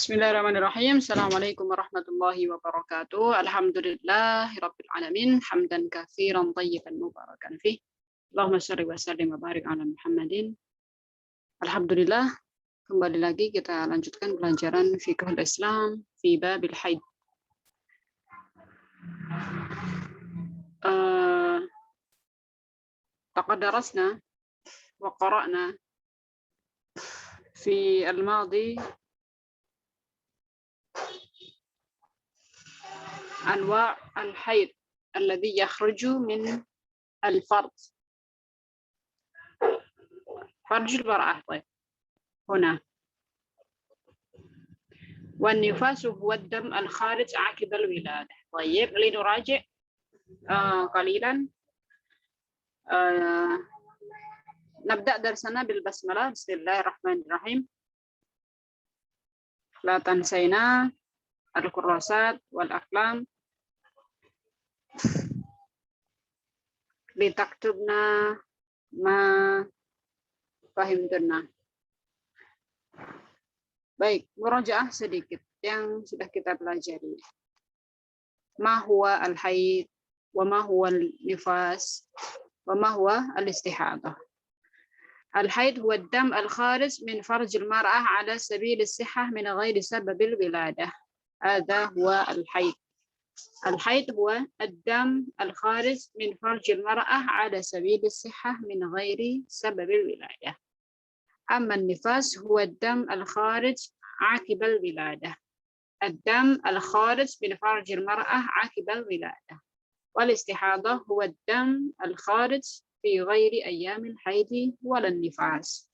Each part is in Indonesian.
Bismillahirrahmanirrahim. Assalamualaikum warahmatullahi wabarakatuh. Alhamdulillahirabbil alamin. Hamdan katsiran thayyiban mubarakan fih. Allahumma shalli wa sallim wa barik ala Muhammadin. Alhamdulillah, kembali lagi kita lanjutkan pelajaran Fiqhul Islam fi babil haid. Laqad darasna wa qara'na fi al-madi أنواع الحيض الذي يخرج من الفرج المرأة. طيب هنا والنفاس هو الدم الخارج عقب الولادة. طيب لنراجع قليلا. نبدأ درسنا بالبسملة. بسم الله الرحمن الرحيم. لا تنسينا الكراسات والأقلام لتكتبنا ما fahimtuna. Baik, murajaah sedikit yang sudah kita pelajari. Ma huwa al-haid, wa ma huwa al-nifas, wa ma huwa al-istihadah. Al-haid huwa ad-dam al-kharij min farj al-mar'ah ala sabil as-sihhah min ghairi sabab al-wiladah. هذا هو الحيض. الحيض هو الدم الخارج من فرج المرأة على سبيل الصحة من غير سبب الولادة. أما النفاس هو الدم الخارج عقب الولادة. الدم الخارج من فرج المرأة عقب الولادة. والاستحاضة هو الدم الخارج في غير أيام الحيض ولا النفاس.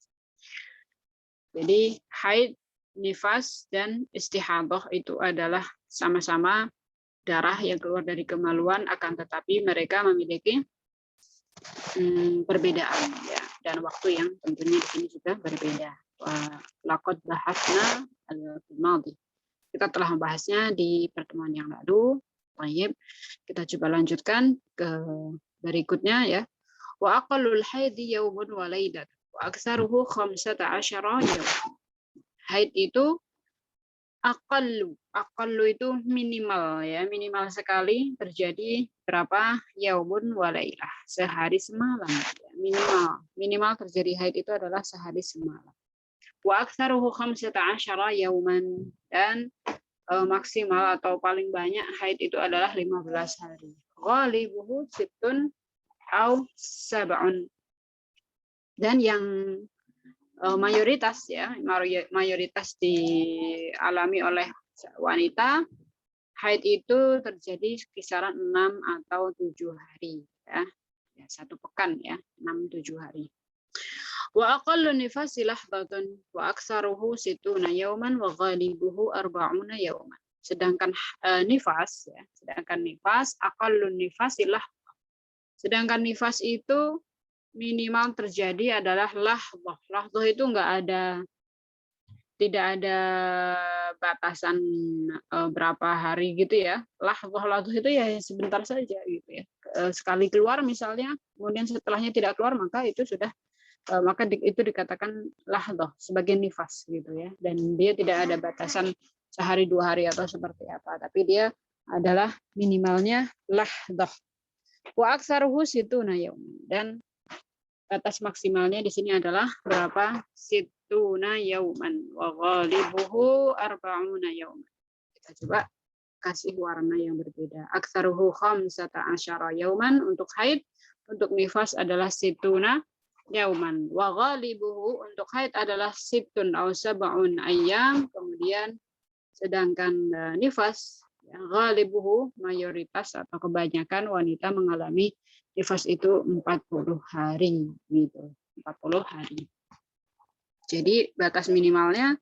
Jadi haid, nifas dan istihadah itu adalah sama-sama darah yang keluar dari kemaluan, akan tetapi mereka memiliki perbedaan ya, dan waktu yang tentunya di sini juga berbeda. Laqad bahasna al-madi. Kita telah membahasnya di pertemuan yang lalu. Baik, kita coba lanjutkan ke berikutnya ya. Wa aqallul haidi yaumun wa lailat wa aktsaruhu 15 yawman. Haid itu aqallu itu minimal ya, minimal sekali terjadi berapa yaumun walailah, sehari semalam ya, minimal terjadi haid itu adalah sehari semalam. Wa aktsaruhu 15 yauman, dan maksimal atau paling banyak haid itu adalah 15 hari. Ghalibuhu sittun au sab'un, dan yang mayoritas ya, mayoritas dialami oleh wanita, haid itu terjadi kisaran 6 atau 7 hari ya. Satu pekan ya, 6-7 hari. Wa aqallu nifasi lahdatun wa aktsaruhu situna yauman wa ghalibuhu 40 yauman. Sedangkan nifas ya, aqallu nifasi lahdah. Sedangkan nifas itu minimal terjadi adalah lahdah. Lahdah itu tidak ada batasan berapa hari gitu ya. Lahdah itu ya sebentar saja gitu ya. Sekali keluar misalnya, kemudian setelahnya tidak keluar, maka itu sudah itu dikatakan lahdah sebagai nifas gitu ya. Dan dia tidak ada batasan sehari 2 hari atau seperti apa, tapi dia adalah minimalnya lahdah. Wa aktsaruhu situna yauman, dan batas maksimalnya di sini adalah berapa? Situna yauman wa ghalibuhu 40 yauman. Kita coba kasih warna yang berbeda. Aktsaruhu 15 yauman untuk haid, untuk nifas adalah situna yauman. Wa ghalibuhu untuk haid adalah sittun au sab'un ayyam. Kemudian sedangkan nifas ya, ghalibuhu mayoritas atau kebanyakan wanita mengalami nifas itu 40 hari gitu, 40 hari. Jadi batas minimalnya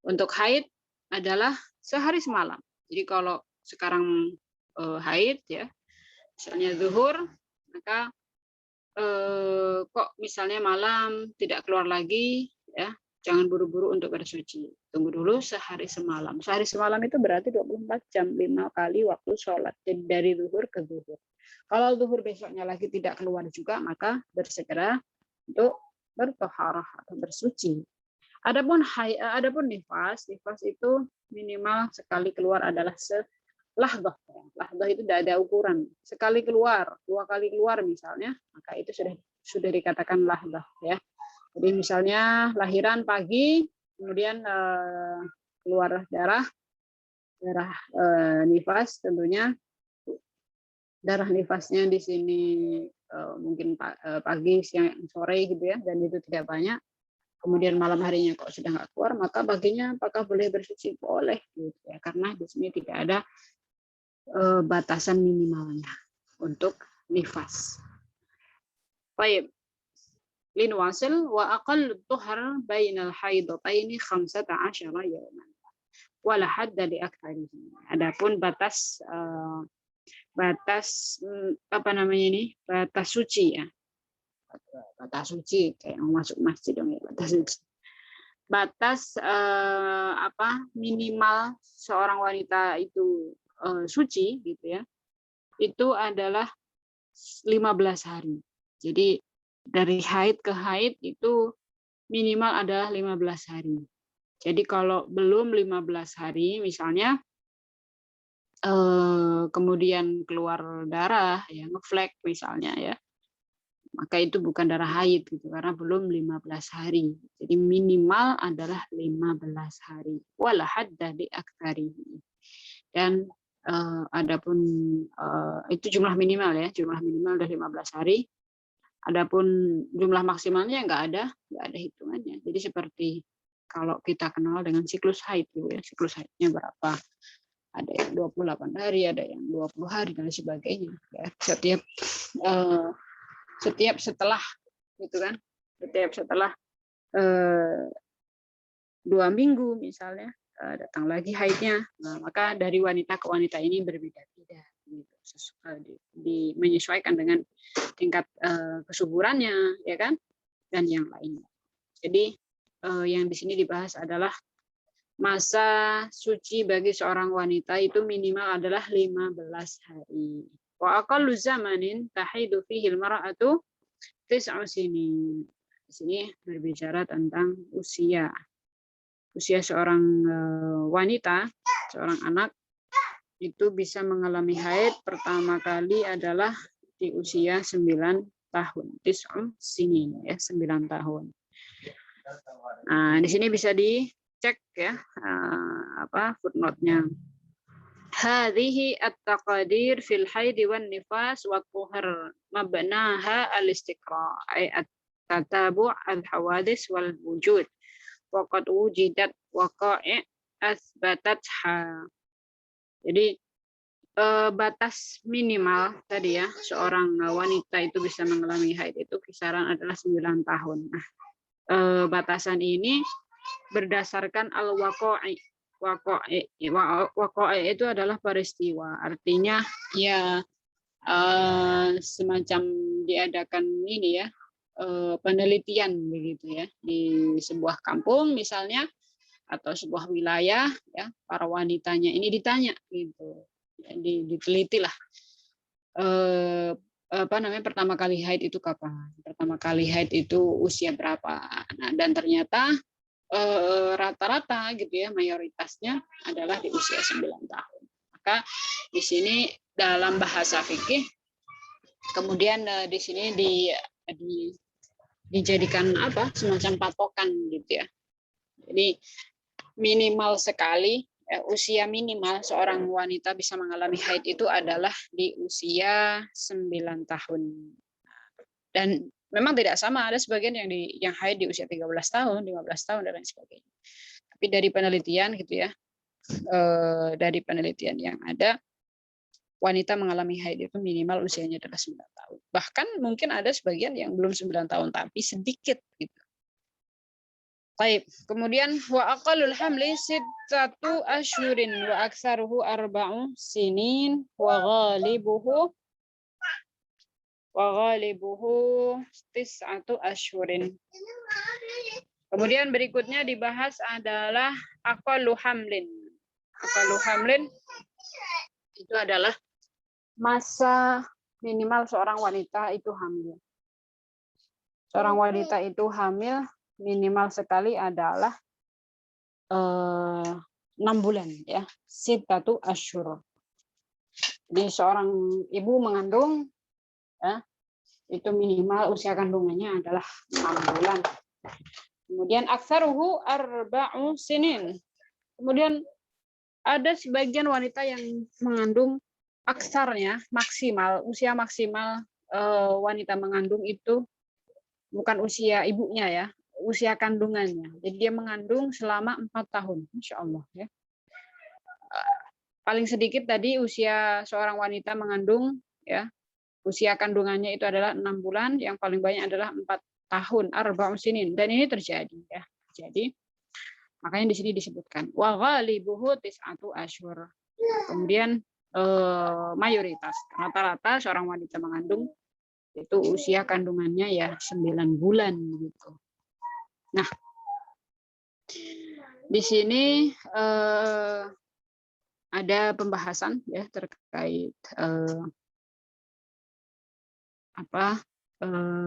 untuk haid adalah sehari semalam. Jadi kalau sekarang haid ya, misalnya zuhur, maka kok misalnya malam tidak keluar lagi ya, jangan buru-buru untuk bersuci. Tunggu dulu sehari semalam. Sehari semalam itu berarti 24 jam, 5 kali waktu sholat. Jadi dari zuhur ke zuhur. Kalau zuhur besoknya lagi tidak keluar juga, maka bersegera untuk bertoharah atau bersuci. Adapun nifas itu minimal sekali keluar adalah lahdah. Lahdah itu tidak ada ukuran. Sekali keluar, 2 kali keluar misalnya, maka itu sudah dikatakan lahdah ya. Jadi misalnya lahiran pagi, kemudian keluar darah nifas, tentunya darah nifasnya di sini mungkin pagi, siang, sore gitu ya, dan itu tidak banyak. Kemudian malam harinya kok sudah nggak keluar, maka baginya apakah boleh bersuci? Boleh, gitu ya, karena di sini tidak ada batasan minimalnya untuk nifas. Baik. Linwasil wa aqallu tuhar bainal haidataini 15 yawman. Wala hadda li aktsarihi. Adapun batas apa namanya ini? Batas suci ya. Batas suci kayak mau masuk masjid dong ya, batas suci. Batas minimal seorang wanita itu suci gitu ya. Itu adalah 15 hari. Jadi dari haid ke haid itu minimal adalah 15 hari. Jadi kalau belum 15 hari misalnya kemudian keluar darah ya, ngeflek misalnya ya, maka itu bukan darah haid gitu karena belum 15 hari. Jadi minimal adalah 15 hari. Wala hadda li aktsarihi. Dan adapun itu jumlah minimal ya, jumlah minimal udah 15 hari. Adapun jumlah maksimalnya nggak ada hitungannya. Jadi seperti kalau kita kenal dengan siklus haid gitu ya, siklus haidnya berapa? Ada yang 28 hari, ada yang 20 hari dan sebagainya. Ya, setiap setelah gitu kan, setiap setelah 2 minggu misalnya datang lagi haidnya, nah, maka dari wanita ke wanita ini berbeda-beda, gitu. Menyesuaikan dengan tingkat kesuburannya, ya kan, dan yang lainnya. Jadi yang di sini dibahas adalah masa suci bagi seorang wanita itu minimal adalah 15 hari. Wa aqallu zamanin tahidu fihi al-mar'atu 9 sinin. Di sini berbicara tentang usia seorang wanita, seorang anak itu bisa mengalami haid pertama kali adalah di usia 9 tahun. 9 sinin ya, 9 tahun. Nah, di sini bisa dicek ya footnote-nya. Hadhihi at-taqadir fil haid wan nifas wa tuhur mabnaha al-istiqra ay at-tatabu' al-hawadis wal wujud. Waqad wujidat waqa'i' asbatatha. Jadi batas minimal tadi ya, seorang wanita itu bisa mengalami haid itu kisaran adalah 9 tahun. Nah, batasan ini berdasarkan al-waqa'i. Waqa'i itu adalah peristiwa. Artinya ya semacam diadakan ini ya, penelitian begitu ya, di sebuah kampung misalnya atau sebuah wilayah ya, para wanitanya ini ditanya gitu. Diteliti lah pertama kali haid itu kapan, pertama kali haid itu usia berapa. Nah, dan ternyata rata-rata gitu ya, mayoritasnya adalah di usia 9 tahun. Maka di sini dalam bahasa fikih kemudian di sini dijadikan semacam patokan gitu ya. Jadi minimal sekali usia minimal seorang wanita bisa mengalami haid itu adalah di usia 9 tahun. Dan memang tidak sama, ada sebagian yang haid di usia 13 tahun, 15 tahun dan lain sebagainya. Tapi dari penelitian gitu ya, dari penelitian yang ada, wanita mengalami haid itu minimal usianya adalah 9 tahun. Bahkan mungkin ada sebagian yang belum 9 tahun tapi sedikit gitu. Baik, kemudian wa aqallul hamli 6 asyhurin wa aktsaruhu 4 sinin wa ghalibuhu 9 asyhurin. Kemudian berikutnya dibahas adalah aqallu hamlin. Aqallu hamlin itu adalah masa minimal seorang wanita itu hamil. Seorang wanita itu hamil minimal sekali adalah 6 bulan ya, sittatu asyhur. Jadi seorang ibu mengandung ya, itu minimal usia kandungannya adalah 6 bulan. Kemudian aktsaruhu 4 sinin. Kemudian ada sebagian wanita yang mengandung aksarnya maksimal, usia maksimal wanita mengandung itu bukan usia ibunya ya, usia kandungannya. Jadi dia mengandung selama 4 tahun, Masya Allah ya. Paling sedikit tadi usia seorang wanita mengandung ya, usia kandungannya itu adalah 6 bulan, yang paling banyak adalah 4 tahun, 4 sinin, dan ini terjadi ya. Jadi makanya di sini disebutkan wa ghalibuhu tis'atu asyhur. Kemudian mayoritas rata-rata seorang wanita mengandung itu usia kandungannya ya 9 bulan gitu. Nah, di sini ada pembahasan ya terkait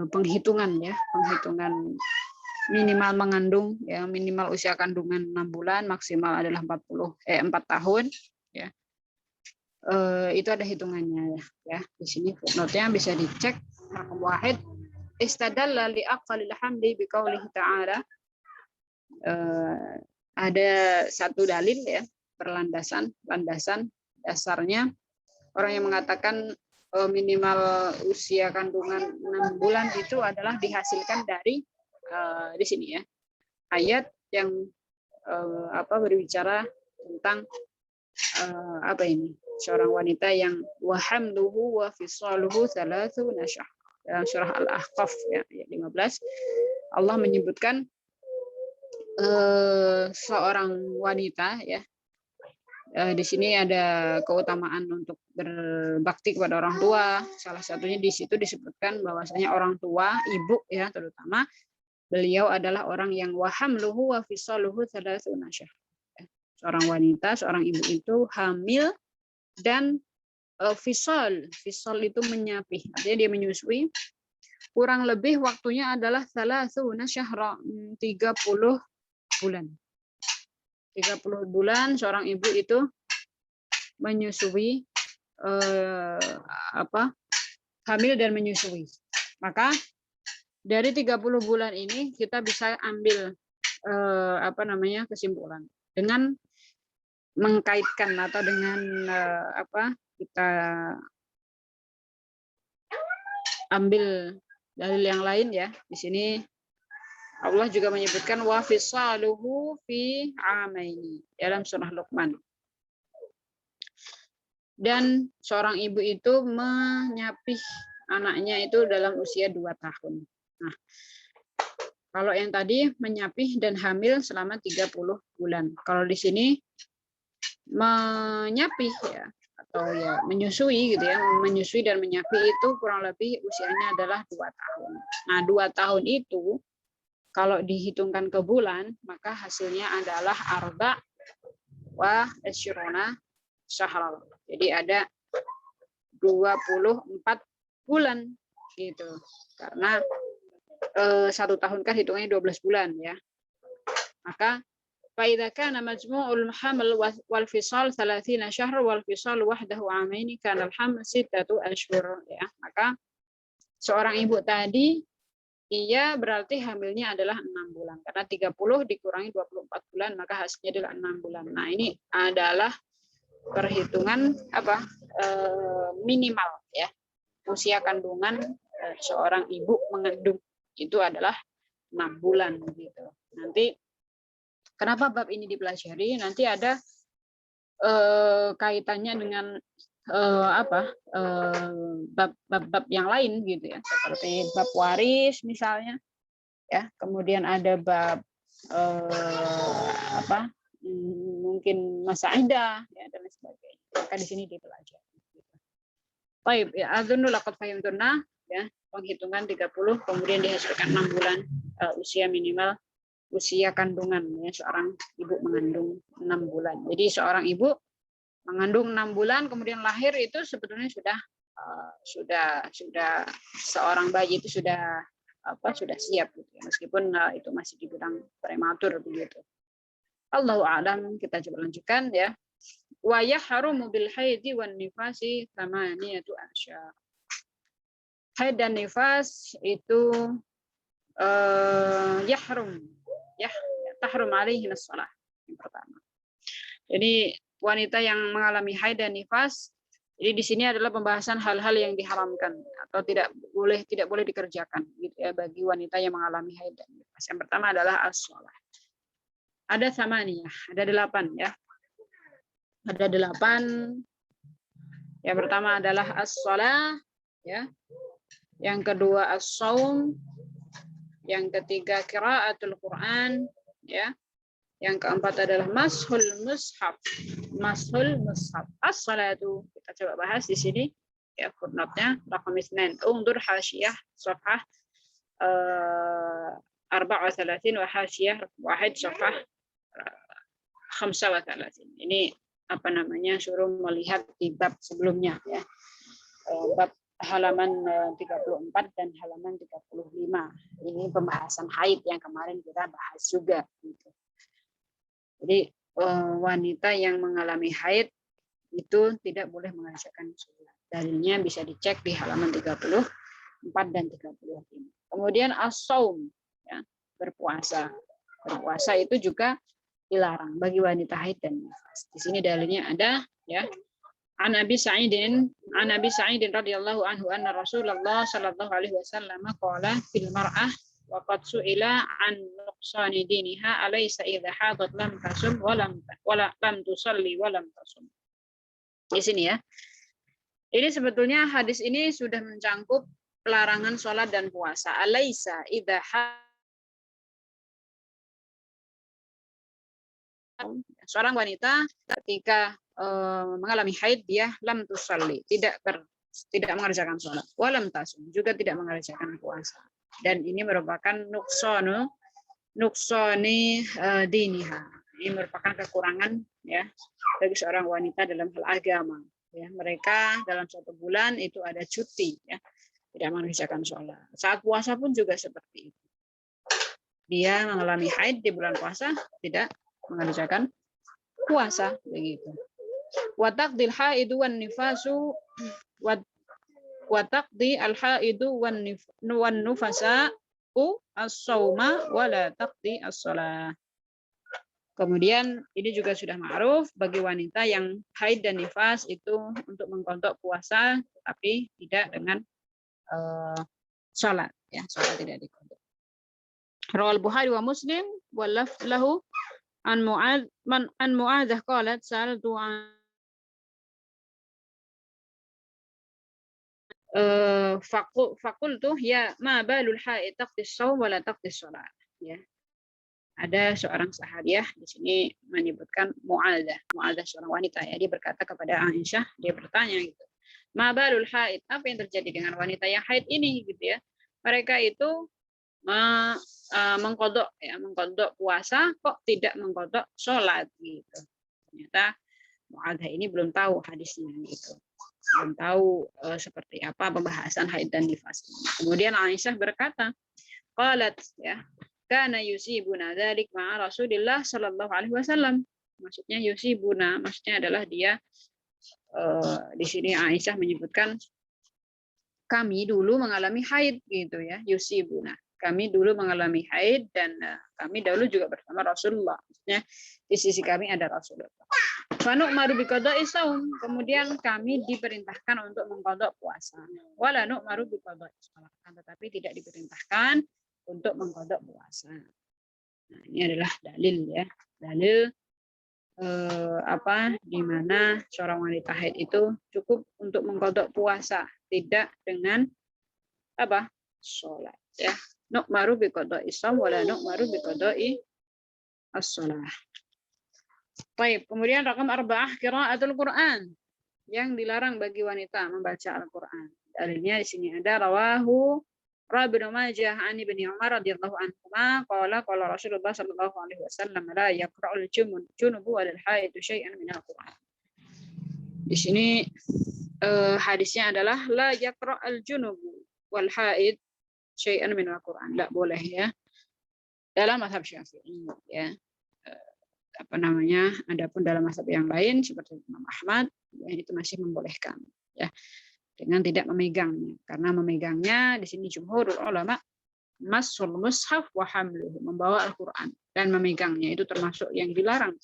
penghitungan ya, penghitungan minimal mengandung ya, minimal usia kandungan 6 bulan, maksimal adalah 4 tahun ya. Itu ada hitungannya ya. Di sini footnote-nya bisa dicek. Raqam 1 istadalla li aqallil hamli biqaulihi ta'ala. Ada satu dalil ya, landasan dasarnya orang yang mengatakan minimal usia kandungan 6 bulan itu adalah dihasilkan dari di sini ya, ayat yang berbicara tentang seorang wanita yang wahamluhu wa fisaluhu 3 syahra. Dalam surah Al-Ahqaf ya, ayat 15 Allah menyebutkan seorang wanita ya. Di sini ada keutamaan untuk berbakti kepada orang tua. Salah satunya di situ disebutkan bahwasanya orang tua, ibu ya terutama, beliau adalah orang yang wahamluhu wa fisaluhu 3 syahra. Seorang wanita, seorang ibu itu hamil dan fisal itu menyapih, artinya dia menyusui. Kurang lebih waktunya adalah 3 syahra, 30 bulan. 30 bulan seorang ibu itu menyusui hamil dan menyusui. Maka dari 30 bulan ini kita bisa ambil kesimpulan dengan mengkaitkan atau dengan kita ambil dalil yang lain ya. Di sini Allah juga menyebutkan wa fisaluhu fi amaini dalam surah Luqman. Dan seorang ibu itu menyapih anaknya itu dalam usia 2 tahun. Nah, kalau yang tadi menyapih dan hamil selama 30 bulan. Kalau di sini menyapih ya, atau ya menyusui gitu ya, menyusui dan menyapih itu kurang lebih usianya adalah 2 tahun. Nah, 2 tahun itu kalau dihitungkan ke bulan, maka hasilnya adalah 24 syahra. Jadi ada 24 bulan gitu. Karena 1 tahun kan hitungnya 12 bulan ya. Maka فإذا كان مجموع الحمل والفصال 30 شهر والفصال وحده عامين كان الحمل 6 أشهر ya. Maka seorang ibu tadi ia berarti hamilnya adalah 6 bulan karena 30 dikurangi 24 bulan maka hasilnya adalah 6 bulan. Nah, ini adalah perhitungan minimal ya. Usia kandungan seorang ibu mengandung itu adalah 6 bulan gitu. Nanti kenapa bab ini dipelajari? Nanti ada kaitannya dengan bab-bab yang lain gitu ya, seperti bab waris misalnya, ya. Kemudian ada bab mungkin masa iddah ya dan lain sebagainya. Maka di sini dipelajari. Baik, ya adzunnu laqad fahimtunna ya, penghitungan 30 kemudian dihasilkan 6 bulan usia minimal usia kandungan ya, seorang ibu mengandung 6 bulan. Jadi seorang ibu mengandung 6 bulan kemudian lahir itu sebetulnya sudah seorang bayi itu sudah sudah siap gitu ya. Meskipun itu masih dibilang prematur begitu. Allahu a'lam. Kita coba lanjutkan ya. Wa yahrumu bil haidi wan nifasi thamaniyatu asya. Haid dan nifas itu yahrum tahrum alaihi as-shalah yang pertama. Jadi wanita yang mengalami haid dan nifas, jadi di sini adalah pembahasan hal-hal yang diharamkan atau tidak boleh dikerjakan gitu ya bagi wanita yang mengalami haid dan nifas. Yang pertama adalah as-shalah. Ada samaniyah, ada 8 ya. Ada 8. Yang pertama adalah as-shalah ya. Yang kedua as-shaum. Yang ketiga qiraatul Quran ya. Yang keempat adalah mashul mushaf. Mashul mushaf. As-salatu. Kita coba bahas di sini ya footnote-nya raqam 2. Undur hasyiyah safhah 34 wa hasyiyah 1 safhah 35. Ini apa namanya suruh melihat di bab sebelumnya ya. Bab halaman 34 dan halaman 35. Ini pembahasan haid yang kemarin kita bahas juga gitu. Jadi wanita yang mengalami haid itu tidak boleh mengerjakan sholat. Dalilnya bisa dicek di halaman 34 dan 35. Kemudian as-shaum ya, berpuasa. Berpuasa itu juga dilarang bagi wanita haid dan nifas. Di sini dalilnya ada ya. An Abi Sa'idin radhiyallahu anhu anna Rasulullah sallallahu alaihi wasallam qala fil mar'ah wa qad su'ila an nuqsani diniha alaysa idza hadat lam tasum wa lam tusalli wa lam tasum. Di sini ya. Ini sebetulnya hadis ini sudah mencangkup pelarangan sholat dan puasa. Alaysa idza seorang wanita ketika mengalami haid dia lam tusalli, tidak mengerjakan sholat, walam tasum, juga tidak mengerjakan puasa. Dan ini merupakan nuksoni diniha. Ini merupakan kekurangan ya bagi seorang wanita dalam hal agama. Ya, mereka dalam 1 bulan itu ada cuti ya, tidak mengerjakan sholat. Saat puasa pun juga seperti itu. Dia mengalami haid di bulan puasa tidak mengerjakan puasa begitu. Wa taqdil haidu wan nifasu wa taqdi al haidu wan nufasa as-shauma wa la taqdi as-shalah. Kemudian ini juga sudah ma'ruf bagi wanita yang haid dan nifas itu untuk mengqadha puasa tapi tidak dengan salat ya, salat tidak diqadha. Rawal Bukhari wa Muslim wa lahu an Mu'adzah qalat sa'altu faqultu ya ma balul haid taqdi shaum wa la taqdi shalah ya. Ada seorang sahabiah di sini menyebutkan Mu'adzah seorang wanita ya, dia berkata kepada Aisyah, dia bertanya gitu. Ma balul haid, apa yang terjadi dengan wanita yang haid ini gitu ya. Mereka itu mengqadha puasa kok tidak mengqadha sholat gitu. Ternyata Mu'adzah ini belum tahu hadisnya gitu. Belum tahu seperti apa pembahasan haid dan nifas. Kemudian Aisyah berkata, qalat ya, kana yusibuna dzalik ma'a Rasulillah sallallahu alaihi wasallam. Maksudnya yusibuna, maksudnya adalah dia di sini Aisyah menyebutkan kami dulu mengalami haid gitu ya, yusibuna. Kami dulu mengalami haid dan kami dahulu juga bersama Rasulullah. Maksudnya di sisi kami ada Rasulullah. Fanu maru biqada'i shaum, kemudian kami diperintahkan untuk mengqadha puasa. Wala nu maru biqada'i shalah, tetapi tidak diperintahkan untuk mengqadha puasa. Nah, ini adalah dalil ya. Dalil di mana seorang wanita haid itu cukup untuk mengqadha puasa, tidak dengan sholat ya. Nu'maru biqada'i shaum wala nu'maru biqada'i as-shalah. Baik, kemudian raqam 4 qiraatul Quran, yang dilarang bagi wanita membaca Al-Qur'an. Dalilnya di sini ada rawahu Ibnu Majah an Ibnu Umar radhiyallahu anhuma qala Rasulullah sallallahu alaihi wasallam la yaqra'ul junubu wal haidu syai'an min al-Qur'an. Di sini hadisnya adalah la yaqra'ul junubu wal haid syai'an minal Qur'an. Enggak boleh ya. Dalam mazhab Syafi'i ya. Apa namanya? Adapun dalam mazhab yang lain seperti Imam Ahmad ya, itu masih membolehkan ya dengan tidak memegangnya. Karena memegangnya di sini jumhur ulama masul mushaf wa hamluhu, membawa Al-Qur'an dan memegangnya itu termasuk yang dilarang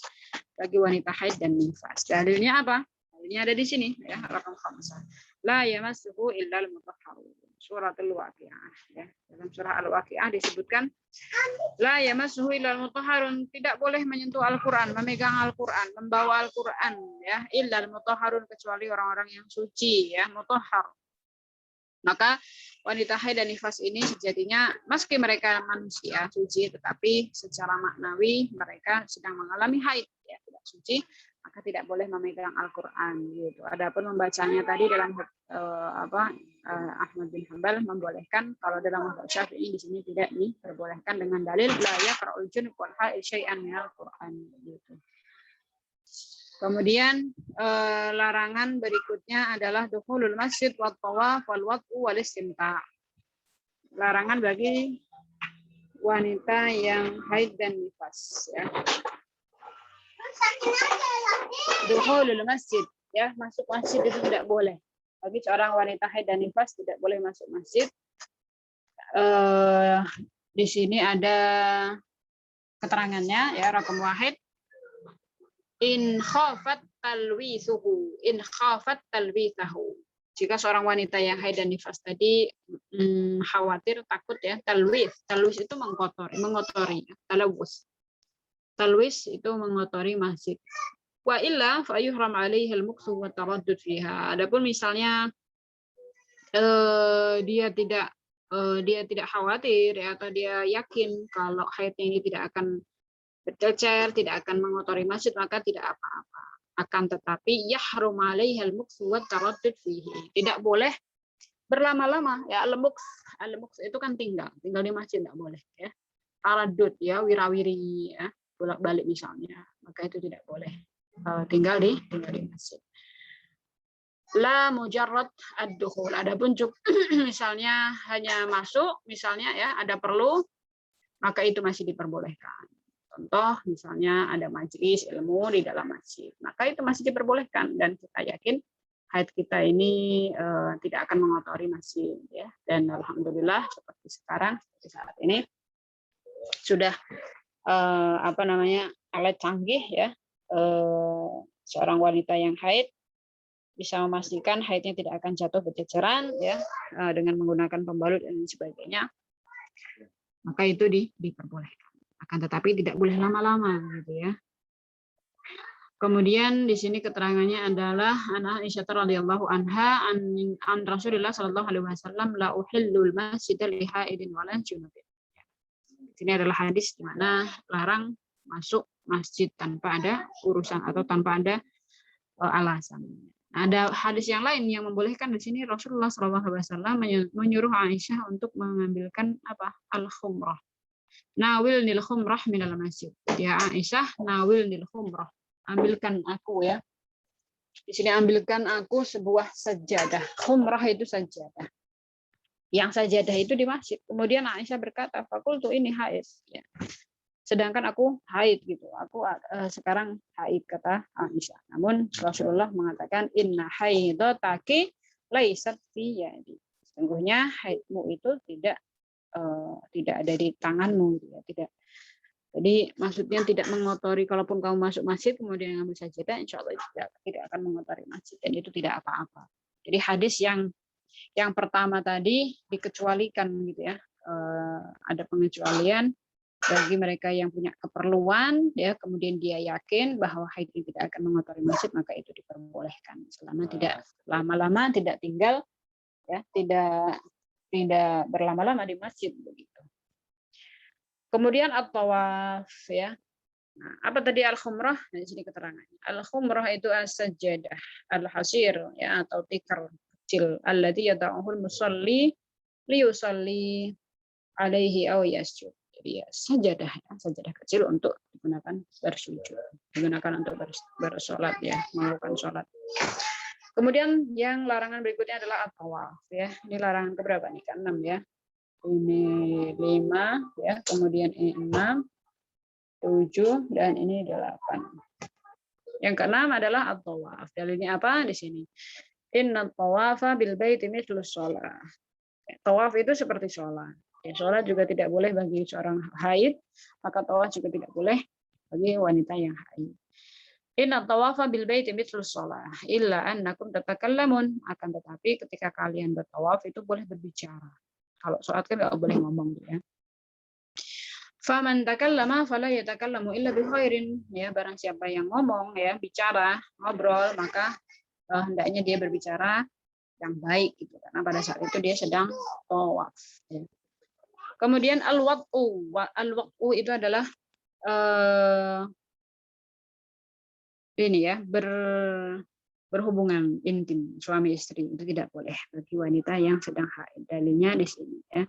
bagi wanita haid dan nifas. Dalilnya apa? Dalilnya ada di sini ya, raqam 5. La yamassuhu illal mutahharun. Surat Al-Waqiah ya. Dalam surah Al-Waqiah disebutkan la yamassuhu illal mutahharun, tidak boleh menyentuh Al-Qur'an, memegang Al-Qur'an, membawa Al-Qur'an ya, illal mutahharun, kecuali orang-orang yang suci ya, mutahhar. Maka wanita haid dan nifas ini sejatinya meski mereka manusia suci, tetapi secara maknawi mereka sedang mengalami haid ya, tidak suci, maka tidak boleh memegang Al-Qur'an gitu. Adapun membacanya tadi dalam Ahmad bin Hanbal membolehkan, kalau dalam mazhab Syafi'i di sini tidak diperbolehkan dengan dalil la yaqra'ul junub wal haid syai'an minal Qur'an gitu. Kemudian larangan berikutnya adalah dukhulul masjid wat tawaf wal wat'u wal istimta'. Larangan bagi wanita yang haid dan nifas ya. Dukhulul masjid ya, masuk masjid itu tidak boleh. Bagi seorang wanita haid dan nifas tidak boleh masuk masjid. Di sini ada keterangannya ya, raqam 1. In khafat talwithuhu, in khafat talwithahu. Jika seorang wanita yang haid dan nifas tadi khawatir, takut ya, talwith itu mengotori, talwis itu mengotori masjid. Wa illa fa yuhram alaihi al-mukthu wa taraddud fiha. Adapun misalnya dia tidak khawatir ya, atau dia yakin kalau haidnya ini tidak akan bercecer, tidak akan mengotori masjid, maka tidak apa-apa. Akan tetapi yahrum alaihal muks wa taraddud fihi. Tidak boleh berlama-lama ya, al-muks itu kan tinggal di masjid tidak boleh ya. Taraddud ya, wirawiri ya, bolak-balik misalnya, maka itu tidak boleh. Tinggal di masjid. La mujarrad ad-dukhul. Adapun misalnya hanya masuk, misalnya ya, ada perlu, maka itu masih diperbolehkan. Contoh misalnya ada majelis ilmu di dalam masjid, maka itu masih diperbolehkan, dan kita yakin haid kita ini tidak akan mengotori masjid ya. Dan alhamdulillah seperti saat ini sudah alat canggih ya, seorang wanita yang haid bisa memastikan haidnya tidak akan jatuh berceceran ya, dengan menggunakan pembalut dan sebagainya, maka itu diperbolehkan. Akan tetapi tidak boleh lama-lama gitu ya. Kemudian di sini keterangannya adalah an Aisyah radhiyallahu anha an Rasulullah sallallahu alaihi wasallam la uhillul masjida li haidin wala junubin. Ini adalah hadis di mana larang masuk masjid tanpa ada urusan atau tanpa ada alasan. Ada hadis yang lain yang membolehkan. Di sini Rasulullah sallallahu alaihi wasallam menyuruh Aisyah untuk mengambilkan al-khumrah. Nawil nil khumrah minal masjid. Ya Aisyah, nawil nil khumrah. Ambilkan aku ya. Di sini ambilkan aku sebuah sajadah. Khumrah itu sajadah. Yang sajadah itu di masjid. Kemudian Aisyah berkata, fakultu ini haid. Ya. Sedangkan aku haid gitu. Aku sekarang haid, kata Aisyah. Namun Rasulullah mengatakan inna haidotaki laisat fi yadi. Sesungguhnya haidmu itu tidak ada di tanganmu ya, tidak. Jadi maksudnya tidak mengotori, kalaupun kamu masuk masjid kemudian ngambil sajadah, insya Allah tidak akan mengotori masjid, dan itu tidak apa-apa. Jadi hadis yang pertama tadi dikecualikan gitu ya, ada pengecualian bagi mereka yang punya keperluan ya, kemudian dia yakin bahwa haid ini tidak akan mengotori masjid, maka itu diperbolehkan selama tidak lama-lama, tidak tinggal ya, tidak berlama-lama di masjid begitu. Kemudian at-tawaf ya. Nah, apa tadi al-khumrah? Nah, di sini keterangannya. Al-khumrah itu as-sajadah, al-hasir ya, atau tikar kecil, alladzi yad'uhu al-musalli li yusalli alaihi aw yasjud. Jadi ya, sajadah kecil untuk digunakan bersujud, digunakan untuk bersolat ya, melakukan sholat. Kemudian yang larangan berikutnya adalah at-tawaf ya. Ini larangan keberapa nih? Ke-6 ya. Ini 5 ya, kemudian ini 6, 7 dan ini 8. Yang keenam adalah at-tawaf. Dalilnya apa di sini? Inna tawafa bil baiti mithlus shalah. Tawaf itu seperti sholat. Ya, sholat juga tidak boleh bagi seorang haid, maka tawaf juga tidak boleh bagi wanita yang haid. Inna tawafa bil baiti mithlus shalah illa annakum tatakallamun. Akan tetapi ketika kalian bertawaf itu boleh berbicara. Kalau sholat kan nggak boleh ngomong ya. Faman takallama fala yatakallamu illa bi khairin. Ya, barang siapa yang ngomong ya, bicara, ngobrol, maka hendaknya dia berbicara yang baik gitu, karena pada saat itu dia sedang tawaf ya. Kemudian al-waqtu itu adalah ini ya, berhubungan intim suami istri itu tidak boleh bagi wanita yang sedang haid. Dalilnya di sini ya.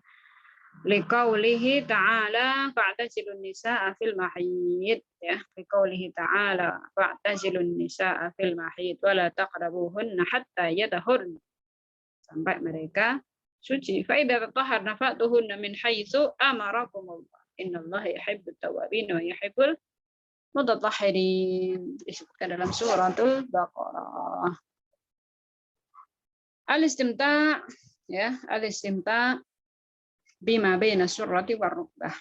Liqaulihi ta'ala fa'tazilun nisaa fil mahid ya. Liqaulihi ta'ala fa'tazilun nisaa fil mahid wa la taqrabuhunna hatta yatahurna. Sampai mereka suci. Fa idza tatahharna fa'tuhunna min haitsu amarakumullah. Innallaha yuhibbut tawwabin wa yuhibbul mutatahhirin. Disebutkan dalam suratul Baqarah. Al-istimta ya, al-istimta bima baina surrati war rukbah.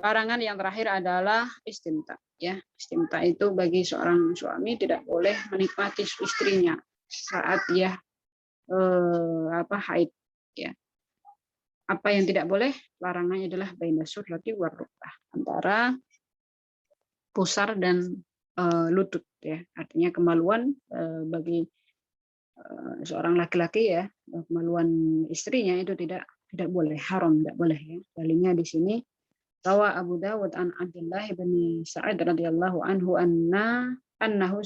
Larangan yang terakhir adalah istimta ya. Istimta itu bagi seorang suami tidak boleh menikmati istrinya saat dia haid ya. Apa yang tidak boleh? Larangannya adalah baina surrati war rukbah, antara pusar dan lutut ya. Artinya kemaluan bagi seorang laki-laki ya, kemaluan istrinya itu tidak boleh, haram, tidak boleh ya. Dalilnya di sini rawa Abu Dawud an Abdullah bin Sa'id radhiyallahu anhu annahu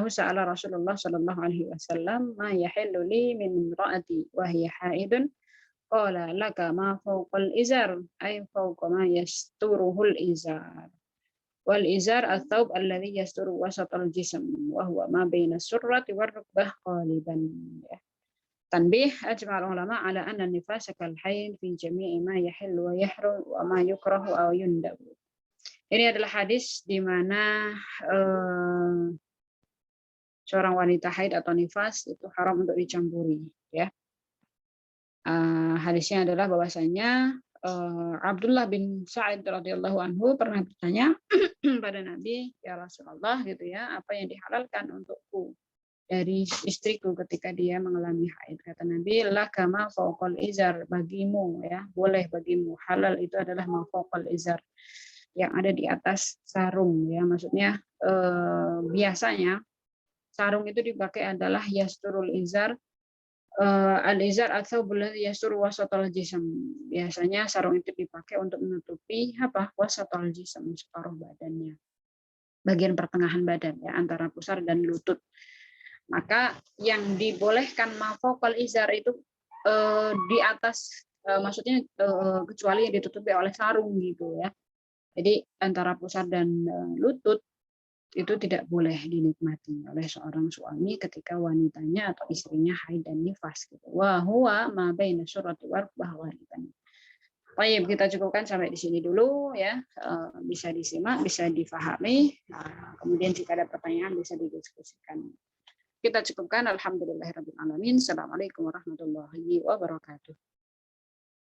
sa'ala Rasulullah sallallahu alaihi wasallam ma yahillu li min imraati wa hiya haidun qala laka ma fawqal izar ay fawqa ma yasturuhul izar wal izar ats-tsaub alladhi yasturu wasatal jism wa huwa ma baina surrati war rukbah qaliban ya. Tanbih ajma'ul ulama ala anna nifasa kal haid fi jami'i ma yahillu wa yahrum wa ma yukrahu aw yundab. Ini adalah hadis di mana seorang wanita haid atau nifas itu haram untuk dicampuri ya. Hadisnya adalah bahwasanya Abdullah bin Sa'id radhiyallahu anhu pernah bertanya pada Nabi, ya Rasulullah gitu ya, apa yang dihalalkan untukku dari istriku ketika dia mengalami haid. Kata Nabi, la kama fawqal izar, bagimu ya, boleh bagimu, halal itu adalah ma fawqal izar, yang ada di atas sarung ya. Maksudnya biasanya sarung itu dipakai adalah yasturul izar, al-izar atau boleh yastur wasatul jism. Biasanya sarung itu dipakai untuk menutupi apa? Wasatul jism, separuh badannya. Bagian pertengahan badan ya, antara pusar dan lutut. Maka yang dibolehkan mafokal izar itu di atas, maksudnya kecuali yang ditutupi oleh sarung gitu ya. Jadi antara pusar dan lutut itu tidak boleh dinikmati oleh seorang suami ketika wanitanya atau istrinya haid dan nifas gitu. Wa huwa ma baina surrati war rukbah walidan. Baik, kita cukupkan sampai di sini dulu ya. Bisa disimak, bisa difahami. Kemudian jika ada pertanyaan bisa didiskusikan. Kita cukupkan. Alhamdulillahirabbil alamin. Assalamualaikum warahmatullahi wabarakatuh.